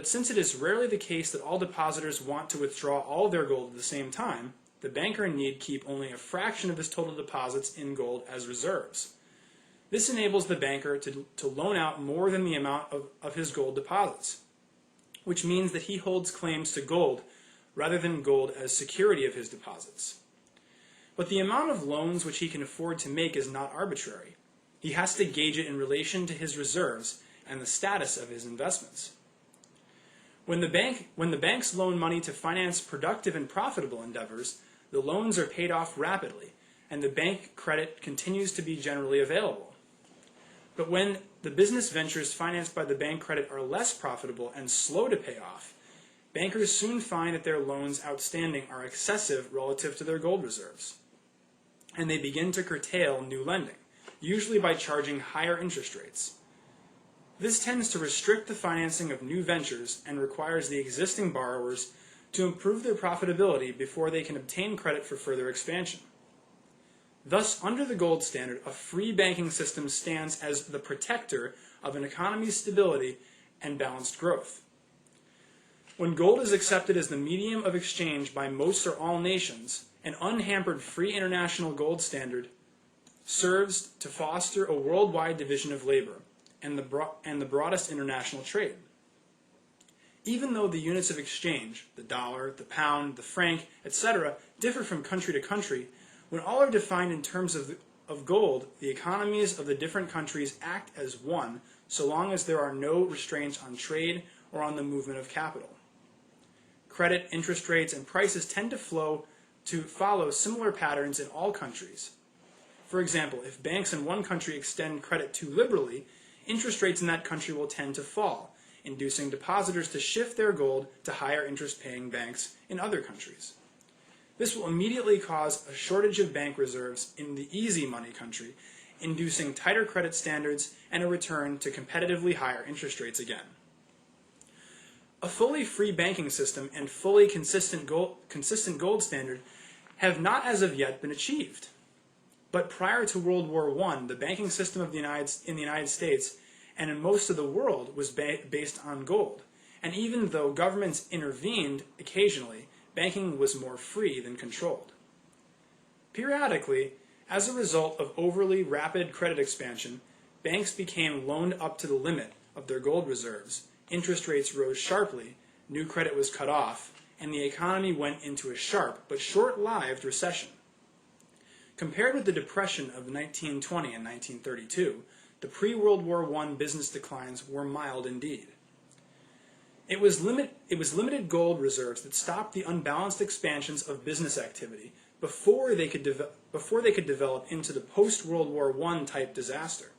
since it is rarely the case that all depositors want to withdraw all their gold at the same time, the banker need keep only a fraction of his total deposits in gold as reserves. This enables the banker to loan out more than the amount of his gold deposits, which means that he holds claims to gold rather than gold as security of his deposits. But the amount of loans which he can afford to make is not arbitrary. He has to gauge it in relation to his reserves and the status of his investments. When the banks loan money to finance productive and profitable endeavors, the loans are paid off rapidly, and the bank credit continues to be generally available. But when the business ventures financed by the bank credit are less profitable and slow to pay off, bankers soon find that their loans outstanding are excessive relative to their gold reserves, and they begin to curtail new lending, usually by charging higher interest rates. This tends to restrict the financing of new ventures and requires the existing borrowers to improve their profitability before they can obtain credit for further expansion. Thus, under the gold standard, a free banking system stands as the protector of an economy's stability and balanced growth. When gold is accepted as the medium of exchange by most or all nations, an unhampered free international gold standard serves to foster a worldwide division of labor and the broadest international trade. Even though the units of exchange, the dollar, the pound, the franc, etc., differ from country to country, when all are defined in terms of gold, the economies of the different countries act as one so long as there are no restraints on trade or on the movement of capital. Credit, interest rates, and prices tend to follow similar patterns in all countries. For example, if banks in one country extend credit too liberally, interest rates in that country will tend to fall, inducing depositors to shift their gold to higher interest-paying banks in other countries. This will immediately cause a shortage of bank reserves in the easy money country, inducing tighter credit standards and a return to competitively higher interest rates again. A fully free banking system and fully consistent gold standard have not as of yet been achieved. But prior to World War I, the banking system in the United States and in most of the world was based on gold. And even though governments intervened occasionally, banking was more free than controlled. Periodically, as a result of overly rapid credit expansion, banks became loaned up to the limit of their gold reserves, interest rates rose sharply, new credit was cut off, and the economy went into a sharp but short-lived recession. Compared with the Depression of 1920 and 1932, the pre-World War I business declines were mild indeed. It was limited gold reserves that stopped the unbalanced expansions of business activity before they could develop into the post-World War I type disaster.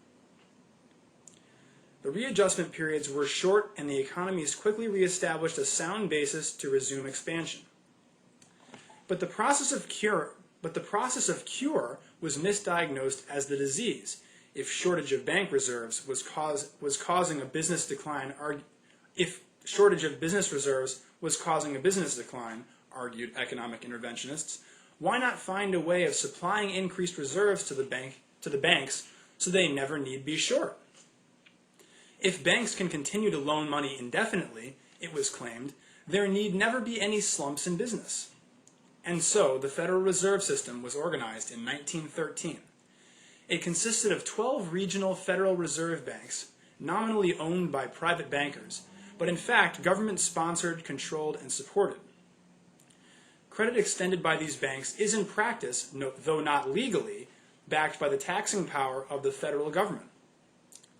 The readjustment periods were short and the economies quickly reestablished a sound basis to resume expansion. But the process of cure was misdiagnosed as the disease if shortage of bank reserves was causing a business decline, argued economic interventionists. Why not find a way of supplying increased reserves to the banks so they never need be short? If banks can continue to loan money indefinitely, it was claimed, there need never be any slumps in business. And so the Federal Reserve System was organized in 1913. It consisted of 12 regional Federal Reserve banks, nominally owned by private bankers, but in fact government-sponsored, controlled, and supported. Credit extended by these banks is in practice, though not legally, backed by the taxing power of the federal government.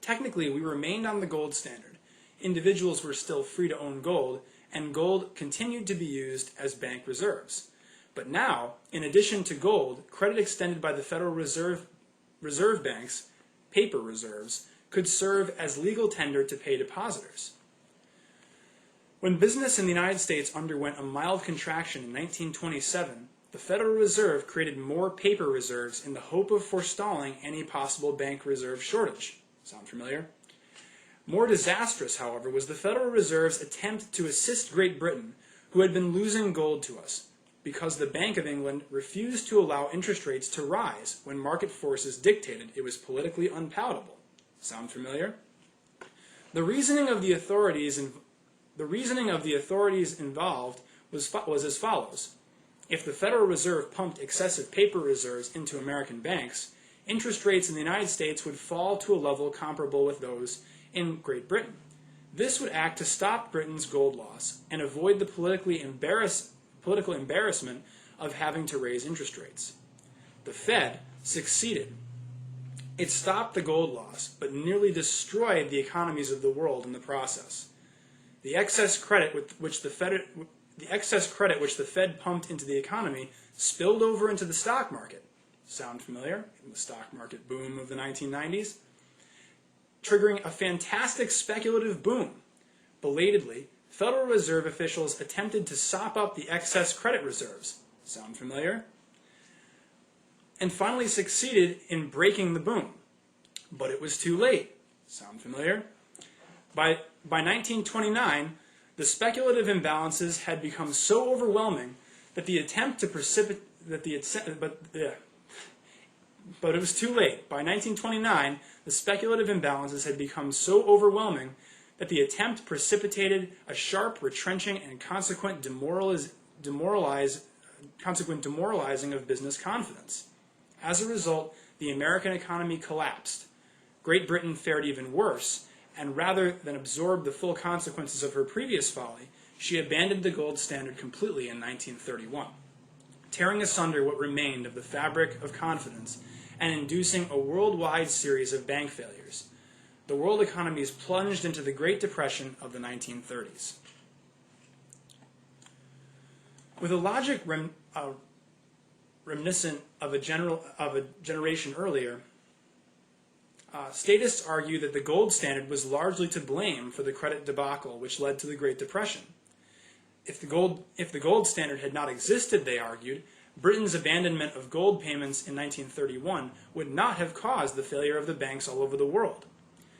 Technically, we remained on the gold standard. Individuals were still free to own gold, and gold continued to be used as bank reserves. But now, in addition to gold, credit extended by the Federal Reserve banks, paper reserves, could serve as legal tender to pay depositors. When business in the United States underwent a mild contraction in 1927, the Federal Reserve created more paper reserves in the hope of forestalling any possible bank reserve shortage. Sound familiar? More disastrous, however, was the Federal Reserve's attempt to assist Great Britain, who had been losing gold to us, because the Bank of England refused to allow interest rates to rise when market forces dictated it was politically unpalatable. Sound familiar? The reasoning of the authorities The reasoning of the authorities involved was as follows. If the Federal Reserve pumped excessive paper reserves into American banks, interest rates in the United States would fall to a level comparable with those in Great Britain. This would act to stop Britain's gold loss and avoid the political embarrassment of having to raise interest rates. The Fed succeeded. It stopped the gold loss, but nearly destroyed the economies of the world in the process. The excess credit which the Fed pumped into the economy spilled over into the stock market. Sound familiar? The stock market boom of the 1990s. Triggering a fantastic speculative boom. Belatedly, Federal Reserve officials attempted to sop up the excess credit reserves. Sound familiar? And finally succeeded in breaking the boom. But it was too late. Sound familiar? By 1929, the speculative imbalances had become so overwhelming that the attempt to but it was too late. By 1929, the speculative imbalances had become so overwhelming that the attempt precipitated a sharp retrenching and consequent demoralizing of business confidence. As a result, the American economy collapsed. Great Britain fared even worse, and rather than absorb the full consequences of her previous folly, she abandoned the gold standard completely in 1931, tearing asunder what remained of the fabric of confidence and inducing a worldwide series of bank failures. The world economies plunged into the Great Depression of the 1930s. With a logic reminiscent of a generation earlier, statists argue that the gold standard was largely to blame for the credit debacle which led to the Great Depression. If the gold standard had not existed, they argued, Britain's abandonment of gold payments in 1931 would not have caused the failure of the banks all over the world.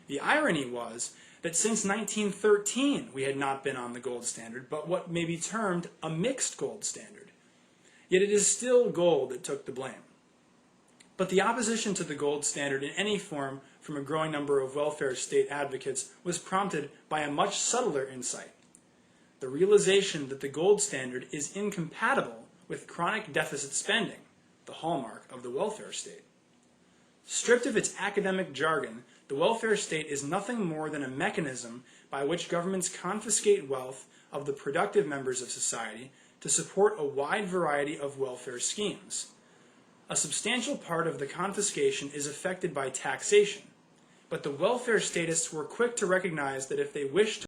The irony was that since 1913 we had not been on the gold standard, but what may be termed a mixed gold standard. Yet it is still gold that took the blame. But the opposition to the gold standard in any form from a growing number of welfare state advocates was prompted by a much subtler insight. The realization that the gold standard is incompatible with chronic deficit spending, the hallmark of the welfare state. Stripped of its academic jargon, the welfare state is nothing more than a mechanism by which governments confiscate wealth of the productive members of society to support a wide variety of welfare schemes. A substantial part of the confiscation is affected by taxation, but the welfare statists were quick to recognize that if they wished to